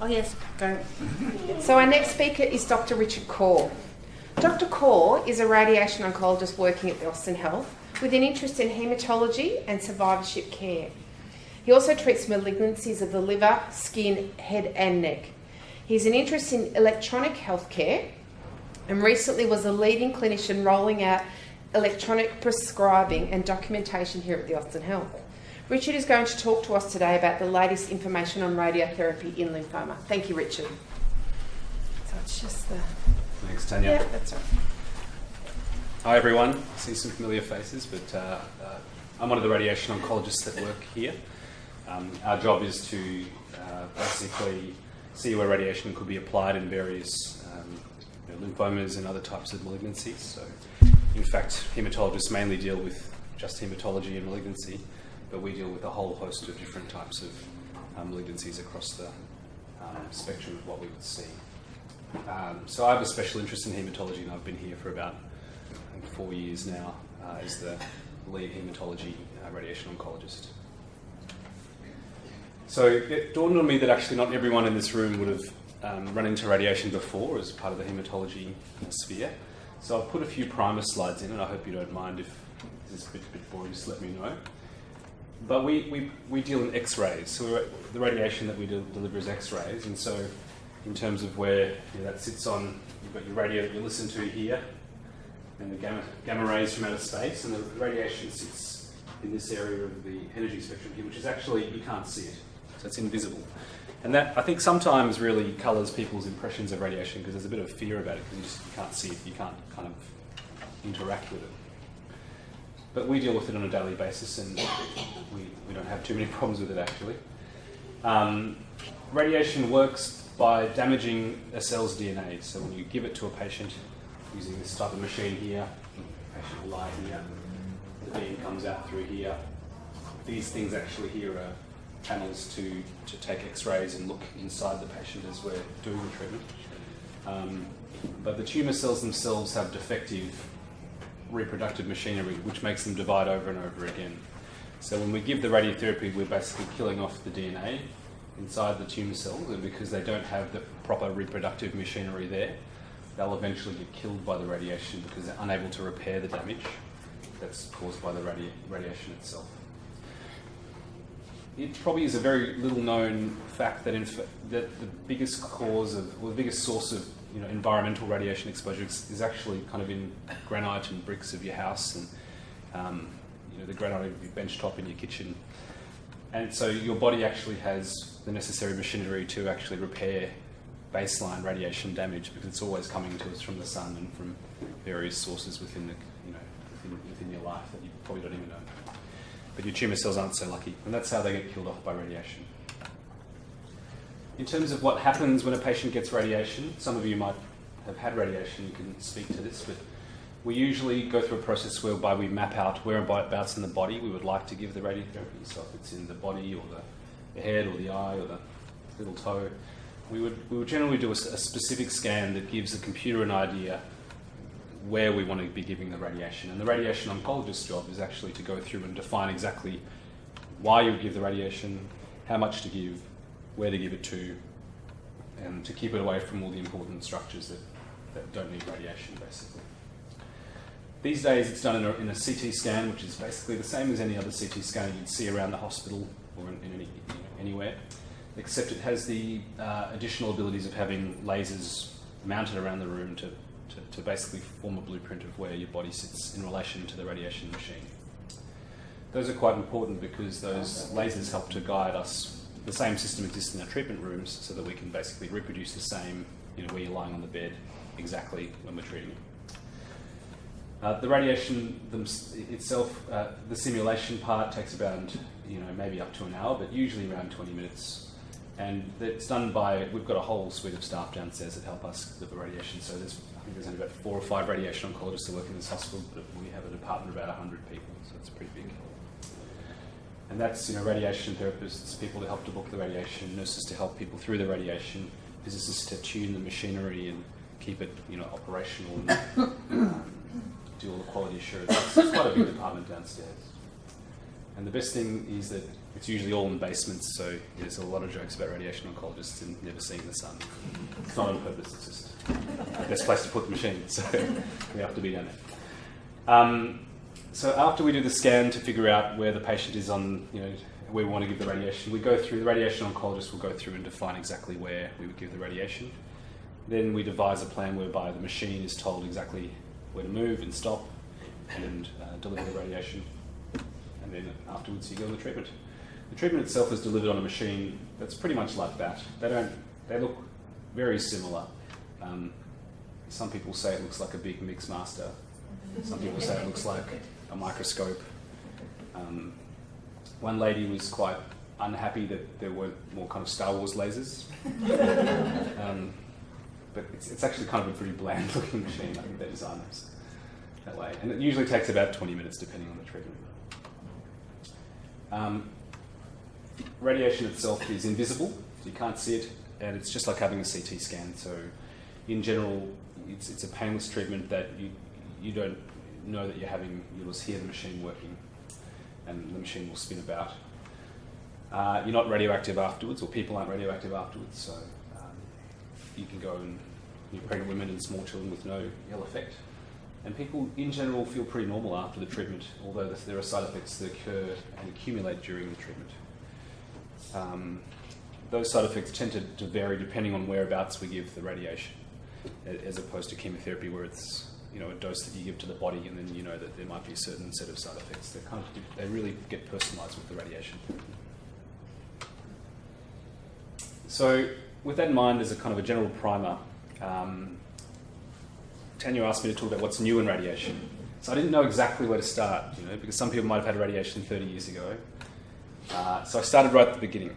Oh yes, go. So our next speaker is Dr. Richard Khor. Dr. Khor is a radiation oncologist working at the Austin Health with an interest in haematology and survivorship care. He also treats malignancies of the liver, skin, head and neck. He has an interest in electronic healthcare and recently was a leading clinician rolling out electronic prescribing and documentation here at the Austin Health. Richard is going to talk to us today about the latest information on radiotherapy in lymphoma. Thank you, Richard. So it's just the... Thanks, Tanya. Yeah, that's right. Hi, everyone. I see some familiar faces, but I'm one of the radiation oncologists that work here. Our job is to basically see where radiation could be applied in various lymphomas and other types of malignancies. So, in fact, haematologists mainly deal with just haematology and malignancy, but we deal with a whole host of different types of malignancies across the spectrum of what we would see. So I have a special interest in haematology, and I've been here for about 4 years now as the lead haematology radiation oncologist. So it dawned on me that actually not everyone in this room would have run into radiation before as part of the haematology sphere. So I've put a few primer slides in, and I hope you don't mind if this is a bit boring, just let me know. But we deal in X-rays, so the radiation that we deliver is X-rays, and so in terms of where that sits on, you've got your radio that you listen to here, and the gamma rays from outer space, and the radiation sits in this area of the energy spectrum here, which is actually, you can't see it, so it's invisible. And that, I think, sometimes really colours people's impressions of radiation because there's a bit of fear about it because you can't see it, you can't kind of interact with it. But we deal with it on a daily basis, and we don't have too many problems with it, actually. Radiation works by damaging a cell's DNA. So when you give it to a patient using this type of machine here, the patient will lie here, the beam comes out through here. These things actually here are panels to take X-rays and look inside the patient as we're doing the treatment. But the tumour cells themselves have defective reproductive machinery, which makes them divide over and over again. So when we give the radiotherapy, we're basically killing off the DNA inside the tumour cells, and because they don't have the proper reproductive machinery there, they'll eventually get killed by the radiation because they're unable to repair the damage that's caused by the radiation itself. It probably is a very little known fact that that the biggest cause of, or the biggest source of environmental radiation exposure is actually kind of in granite and bricks of your house, and the granite of your bench top in your kitchen. And so your body actually has the necessary machinery to actually repair baseline radiation damage because it's always coming to us from the sun and from various sources within the within your life that you probably don't even know. But your tumour cells aren't so lucky, and that's how they get killed off by radiation. In terms of what happens when a patient gets radiation, some of you might have had radiation, you can speak to this, but we usually go through a process whereby we map out whereabouts in the body we would like to give the radiotherapy. So if it's in the body or the head or the eye or the little toe, we would generally do a specific scan that gives the computer an idea where we want to be giving the radiation. And the radiation oncologist's job is actually to go through and define exactly why you would give the radiation, how much to give, where to give it to, and to keep it away from all the important structures that don't need radiation, basically. These days it's done in a CT scan, which is basically the same as any other CT scan you'd see around the hospital or anywhere, except it has the additional abilities of having lasers mounted around the room to basically form a blueprint of where your body sits in relation to the radiation machine. Those are quite important because those lasers help to guide us. The same system exists in our treatment rooms so that we can basically reproduce the same, where you're lying on the bed exactly when we're treating you. The radiation itself, the simulation part takes about, maybe up to an hour, but usually around 20 minutes. And it's done by, we've got a whole suite of staff downstairs that help us with the radiation. So I think there's only about 4 or 5 radiation oncologists that work in this hospital, but we have a department of about 100 people, so it's pretty big. And that's, radiation therapists, people to help to book the radiation, nurses to help people through the radiation, physicists to tune the machinery and keep it, operational and do all the quality assurance. It's quite a big department downstairs. And the best thing is that It's usually all in basements, so there's a lot of jokes about radiation oncologists and never seeing the sun. It's not on purpose, it's just the best place to put the machine, so we have to be down there. So after we do the scan to figure out where the patient is on, where we want to give the radiation, the radiation oncologist will go through and define exactly where we would give the radiation. Then we devise a plan whereby the machine is told exactly where to move and stop and deliver the radiation. And then afterwards you go on the treatment. The treatment itself is delivered on a machine that's pretty much like that. They look very similar. Some people say it looks like a big mix master. Some people say it looks like a microscope. One lady was quite unhappy that there weren't more kind of Star Wars lasers. But it's actually kind of a pretty bland looking machine. I think they design them that way. And it usually takes about 20 minutes depending on the treatment. Radiation itself is invisible, so you can't see it, and it's just like having a CT scan. So in general, it's a painless treatment that you don't know that you're having. You'll just hear the machine working, and the machine will spin about. You're not radioactive afterwards, or people aren't radioactive afterwards, so you can go and pregnant women and small children with no ill effect. And people in general feel pretty normal after the treatment, although there are side effects that occur and accumulate during the treatment. Those side effects tend to vary depending on whereabouts we give the radiation, as opposed to chemotherapy where it's a dose that you give to the body and then you know that there might be a certain set of side effects. They really get personalised with the radiation. So with that in mind, as a kind of a general primer, Tanya asked me to talk about what's new in radiation. So I didn't know exactly where to start, because some people might have had radiation 30 years ago. So I started right at the beginning.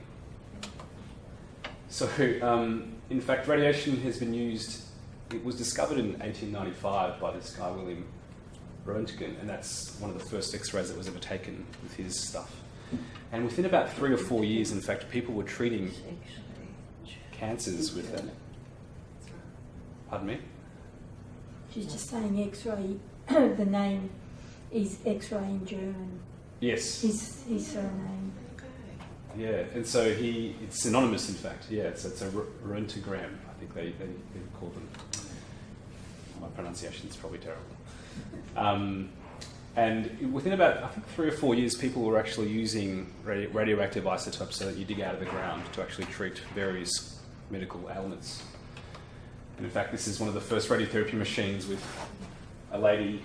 So, in fact, radiation has been used. It was discovered in 1895 by this guy, William Röntgen, and that's one of the first X-rays that was ever taken with his stuff. And within about 3 or 4 years, in fact, people were treating cancers with that. Pardon me? She's just saying X-ray. The name is X-ray in German. Yes. His surname. Yeah, and so it's synonymous, in fact. Yeah, it's a röntgogram, I think they call them. My pronunciation's probably terrible. And within about, I think, 3 or 4 years, people were actually using radioactive isotopes that you dig out of the ground to actually treat various medical ailments. And in fact, this is one of the first radiotherapy machines with a lady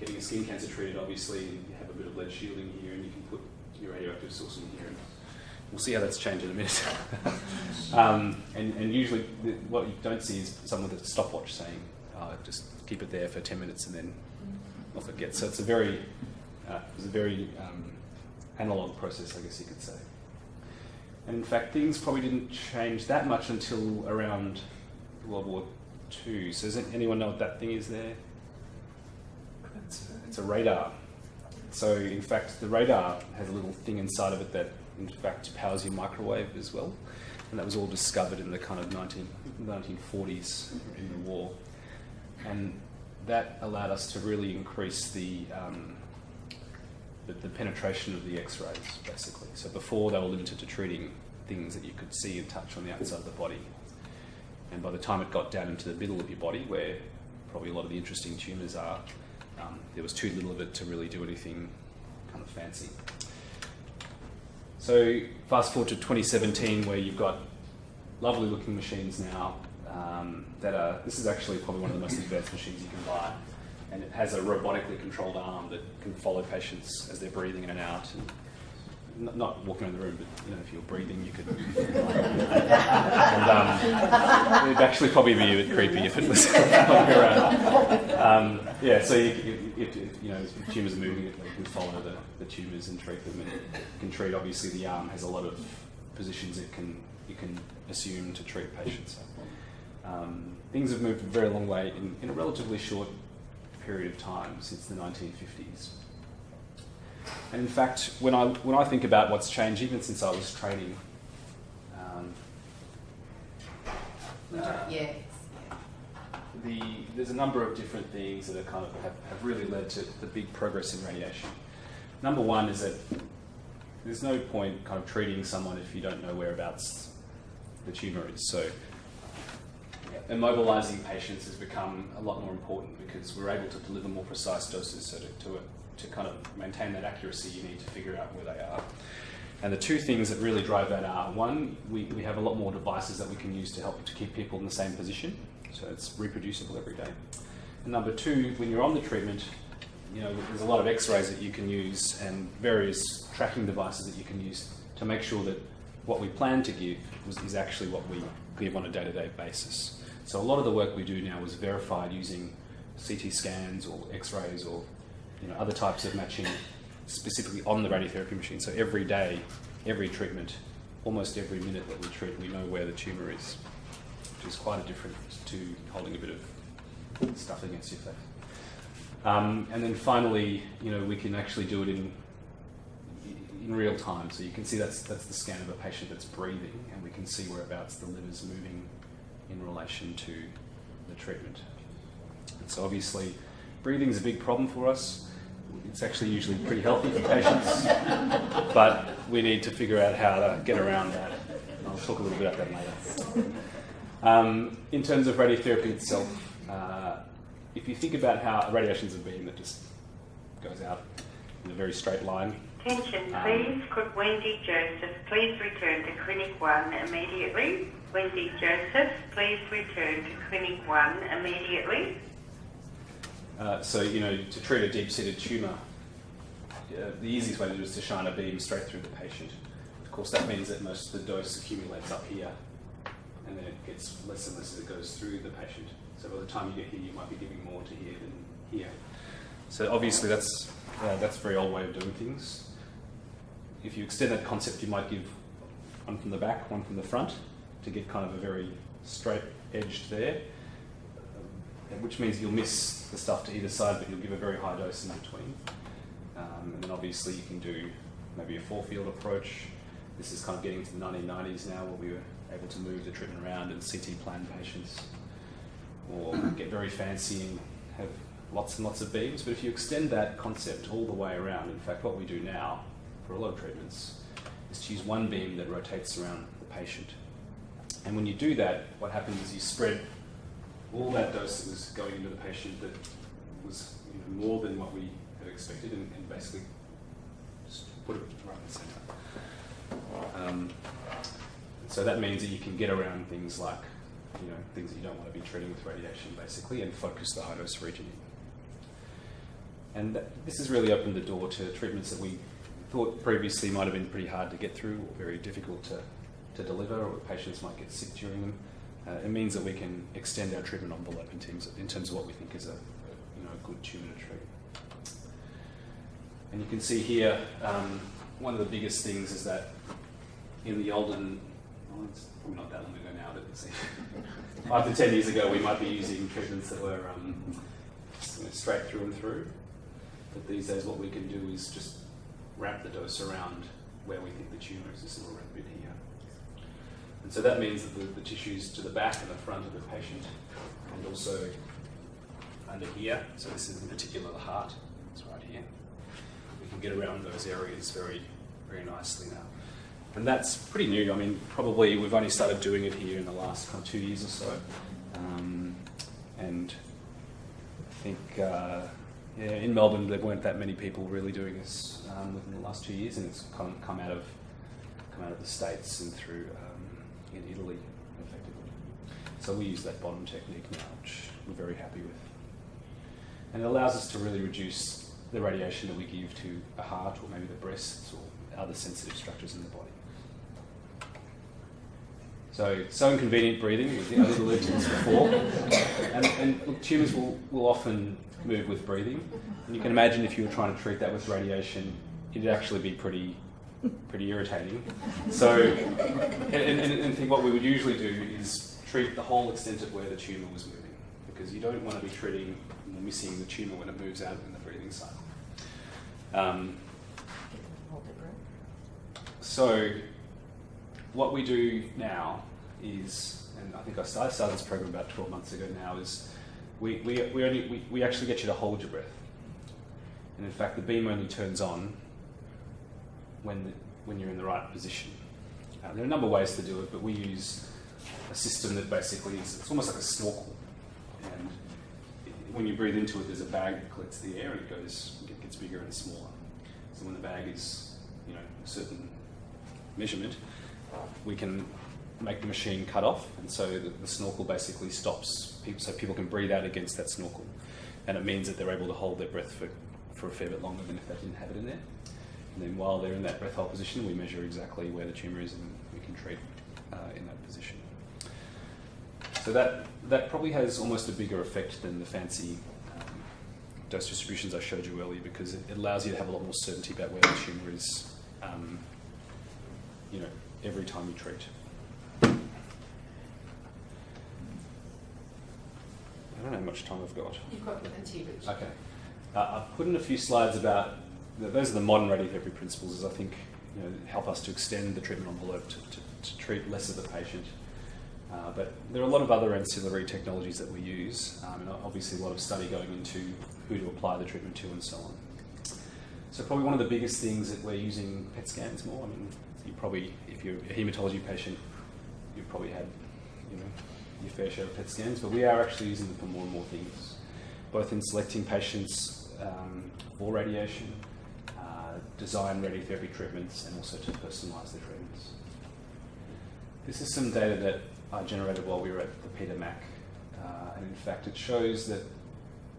getting a skin cancer treated, obviously, and you have a bit of lead shielding here, and you can put your radioactive source in here. And we'll see how that's changed in a minute. And usually what you don't see is someone with a stopwatch saying, just keep it there for 10 minutes and then off it gets. So it's a very analogue process, I guess you could say. And in fact, things probably didn't change that much until around World War II. So does anyone know what that thing is there? It's a radar. So in fact, the radar has a little thing inside of it that in fact powers your microwave as well. And that was all discovered in the kind of 1940s in the war. And that allowed us to really increase the penetration of the X-rays, basically. So before, they were limited to treating things that you could see and touch on the outside of the body. And by the time it got down into the middle of your body, where probably a lot of the interesting tumours are, there was too little of it to really do anything kind of fancy. So fast forward to 2017, where you've got lovely looking machines now this is actually probably one of the most advanced machines you can buy. And it has a robotically controlled arm that can follow patients as they're breathing in and out. And not walking around the room, but if you're breathing, you could. And it'd actually probably be a bit creepy if it was walking around. So if tumours are moving, it can follow the tumours and treat them. And it can treat. Obviously, the arm has a lot of positions you can assume to treat patients. Things have moved a very long way in a relatively short period of time since the 1950s. And in fact, when I think about what's changed, even since I was training, there's a number of different things that are kind of have really led to the big progress in radiation. Number one is that there's no point kind of treating someone if you don't know whereabouts the tumour is. So immobilising patients has become a lot more important because we're able to deliver more precise doses. So to kind of maintain that accuracy, you need to figure out where they are. And the two things that really drive that are, one, we have a lot more devices that we can use to help to keep people in the same position, so it's reproducible every day. And number two, when you're on the treatment, you know, there's a lot of x-rays that you can use and various tracking devices that you can use to make sure that what we plan to give is actually what we give on a day-to-day basis. So a lot of the work we do now is verified using CT scans or x-rays or, you know, other types of matching specifically on the radiotherapy machine. So every day, every treatment, almost every minute that we treat, we know where the tumour is, which is quite a difference to holding a bit of stuff against your face. And then finally, you know, we can actually do it in real time. So you can see that's the scan of a patient that's breathing, and we can see whereabouts the liver's moving in relation to the treatment. And so obviously, breathing is a big problem for us. It's actually usually pretty healthy for patients, but we need to figure out how to get around that. I'll talk a little bit about that later. In terms of radiotherapy itself, if you think about how radiation is a beam that just goes out in a very straight line. Attention, please. Could Wendy Joseph please return to Clinic 1 immediately? Wendy Joseph, please return to Clinic 1 immediately. So, you know, to treat a deep-seated tumour, the easiest way to do it is to shine a beam straight through the patient. Of course, that means that most of the dose accumulates up here, and then it gets less and less as it goes through the patient. So by the time you get here, you might be giving more to here than here. So obviously, that's a very old way of doing things. If you extend that concept, you might give one from the back, one from the front, to get kind of a very straight edge there. Which means you'll miss the stuff to either side, but you'll give a very high dose in between. And then obviously you can do maybe a 4-field approach. This is kind of getting to the 1990s now, where we were able to move the treatment around and CT plan patients, or get very fancy and have lots and lots of beams. But if you extend that concept all the way around, in fact what we do now for a lot of treatments is to use one beam that rotates around the patient. And when you do that, what happens is you spread all that dose that was going into the patient that was, you know, more than what we had expected, and basically just put it right in the centre. So that means that you can get around things like, you know, things that you don't want to be treating with radiation, basically, and focus the high dose region in. And this has really opened the door to treatments that we thought previously might have been pretty hard to get through or very difficult to deliver, or patients might get sick during them. It means that we can extend our treatment envelope in terms of what we think is a good tumour to treat. And you can see here, one of the biggest things is that in the olden, well, it's probably not that long ago now, but let's see, 5 to 10 years ago we might be using treatments that were straight through and through. But these days what we can do is just wrap the dose around where we think the tumour is, this little red bit here. And so that means that the tissues to the back and the front of the patient, and also under here, so this is in particular the heart, it's right here, we can get around those areas very, very nicely now. And that's pretty new. I mean, probably we've only started doing it here in the last kind of 2 years or so. And I think in Melbourne there weren't that many people really doing this within the last 2 years, and it's kind of come out of the States and through in Italy, effectively. So we use that bottom technique now, which we're very happy with. And it allows us to really reduce the radiation that we give to the heart or maybe the breasts or other sensitive structures in the body. So inconvenient breathing, I did allude to this before. And look, tumours will often move with breathing. And you can imagine if you were trying to treat that with radiation, it'd actually be pretty irritating. So, and think what we would usually do is treat the whole extent of where the tumour was moving, because you don't want to be treating or missing the tumour when it moves out in the breathing side. So, what we do now is, and I think I started this program about 12 months ago now, is we actually get you to hold your breath. And in fact, the beam only turns on when when you're in the right position. There are a number of ways to do it, but we use a system that basically it's almost like a snorkel. And when you breathe into it, there's a bag that collects the air and it gets bigger and smaller. So when the bag is, a certain measurement, we can make the machine cut off, and so the snorkel basically stops people, so people can breathe out against that snorkel, and it means that they're able to hold their breath for a fair bit longer than if they didn't have it in there. And then while they're in that breath hold position, we measure exactly where the tumour is, and we can treat in that position. So that probably has almost a bigger effect than the fancy dose distributions I showed you earlier, because it allows you to have a lot more certainty about where the tumour is, every time you treat. I don't know how much time I've got. You've got plenty, Richard. Okay. I've put in a few slides about, those are the modern radiotherapy principles, I think, help us to extend the treatment envelope to treat less of the patient. But there are a lot of other ancillary technologies that we use, and obviously a lot of study going into who to apply the treatment to and so on. So probably one of the biggest things that we're using PET scans more. I mean, you probably, if you're a haematology patient, you've probably had, your fair share of PET scans, but we are actually using them for more and more things, both in selecting patients for radiation, design radiotherapy treatments, and also to personalise the treatments. This is some data that I generated while we were at the Peter Mac, and in fact it shows that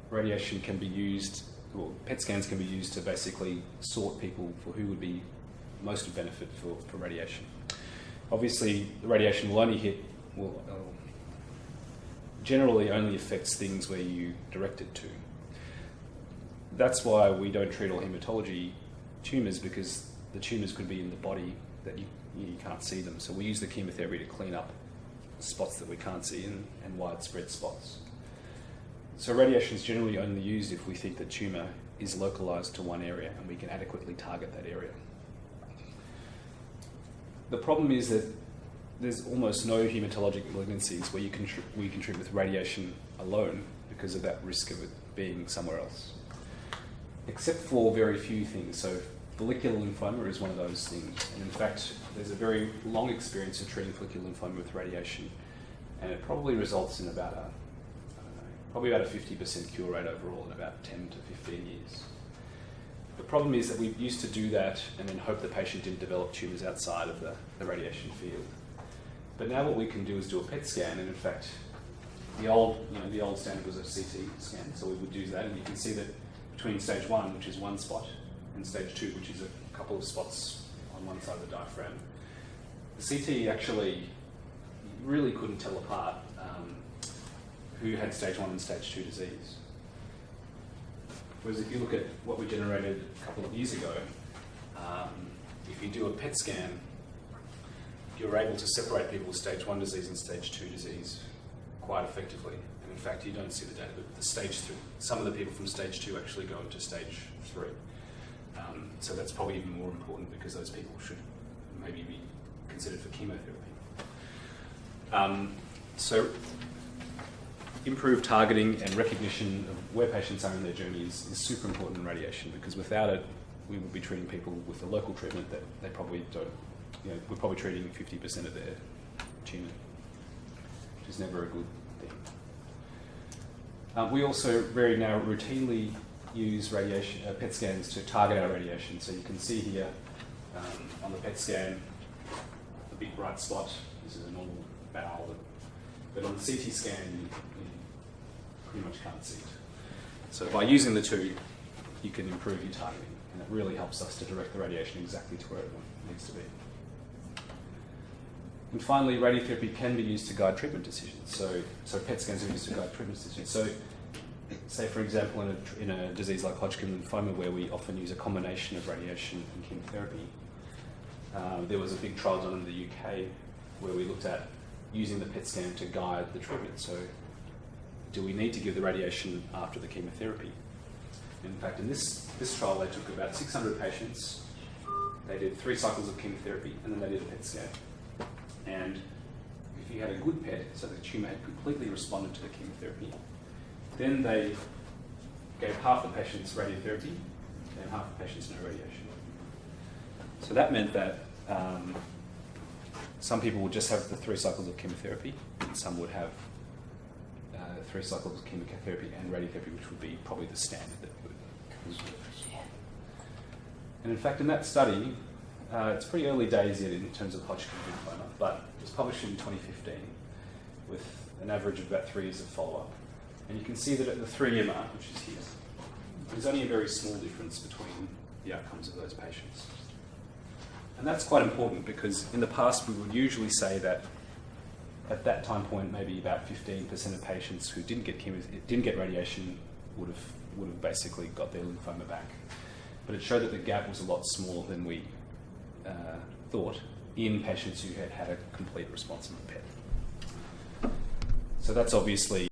radiation can be used, well, PET scans can be used to basically sort people for who would be most of benefit for radiation. Obviously, the radiation will only generally only affects things where you direct it to. That's why we don't treat all haematology tumours, because the tumours could be in the body that you can't see them. So we use the chemotherapy to clean up spots that we can't see and widespread spots. So radiation is generally only used if we think the tumour is localised to one area and we can adequately target that area. The problem is that there's almost no hematologic malignancies where we can treat with radiation alone because of that risk of it being somewhere else. Except for very few things. So follicular lymphoma is one of those things. And in fact, there's a very long experience of treating follicular lymphoma with radiation, and it probably results in about a 50% cure rate overall in about 10 to 15 years. The problem is that we used to do that and then hope the patient didn't develop tumours outside of the radiation field. But now what we can do is do a PET scan, and in fact, the old standard was a CT scan, so we would do that, and you can see that between stage 1, which is one spot, and stage 2, which is a couple of spots on one side of the diaphragm, the CT actually really couldn't tell apart who had stage 1 and stage 2 disease. Whereas if you look at what we generated a couple of years ago, if you do a PET scan, you're able to separate people with stage 1 disease and stage 2 disease quite effectively. And in fact, you don't see the data, but the stage 3, some of the people from stage 2 actually go into stage 3. So that's probably even more important because those people should maybe be considered for chemotherapy. So improved targeting and recognition of where patients are in their journey is super important in radiation, because without it, we would be treating people with a local treatment that they probably don't, we're probably treating 50% of their tumour, which is never a good thing. We also very now routinely use radiation PET scans to target our radiation. So you can see here on the PET scan, the big bright spot. This is a normal bowel, but on the CT scan, you pretty much can't see it. So by using the two, you can improve your targeting, and it really helps us to direct the radiation exactly to where it needs to be. And finally, radiotherapy can be used to guide treatment decisions. So PET scans are used to guide treatment decisions. So say, for example, in a disease like Hodgkin lymphoma, where we often use a combination of radiation and chemotherapy, there was a big trial done in the UK where we looked at using the PET scan to guide the treatment. So do we need to give the radiation after the chemotherapy? In fact, in this trial, they took about 600 patients, they did 3 cycles of chemotherapy, and then they did a PET scan. And if you had a good PET, so the tumour had completely responded to the chemotherapy, then they gave half the patients radiotherapy and half the patients no radiation. So that meant that some people would just have the 3 cycles of chemotherapy, and some would have 3 cycles of chemotherapy and radiotherapy, which would be probably the standard that was used. And in fact, in that study, it's pretty early days yet in terms of Hodgkin lymphoma, but it was published in 2015 with an average of about 3 years of follow-up. And you can see that at the 3-year mark, which is here, there's only a very small difference between the outcomes of those patients. And that's quite important because in the past we would usually say that at that time point, maybe about 15% of patients who didn't get radiation would have basically got their lymphoma back. But it showed that the gap was a lot smaller than we thought in patients who had had a complete response in the PET. So that's obviously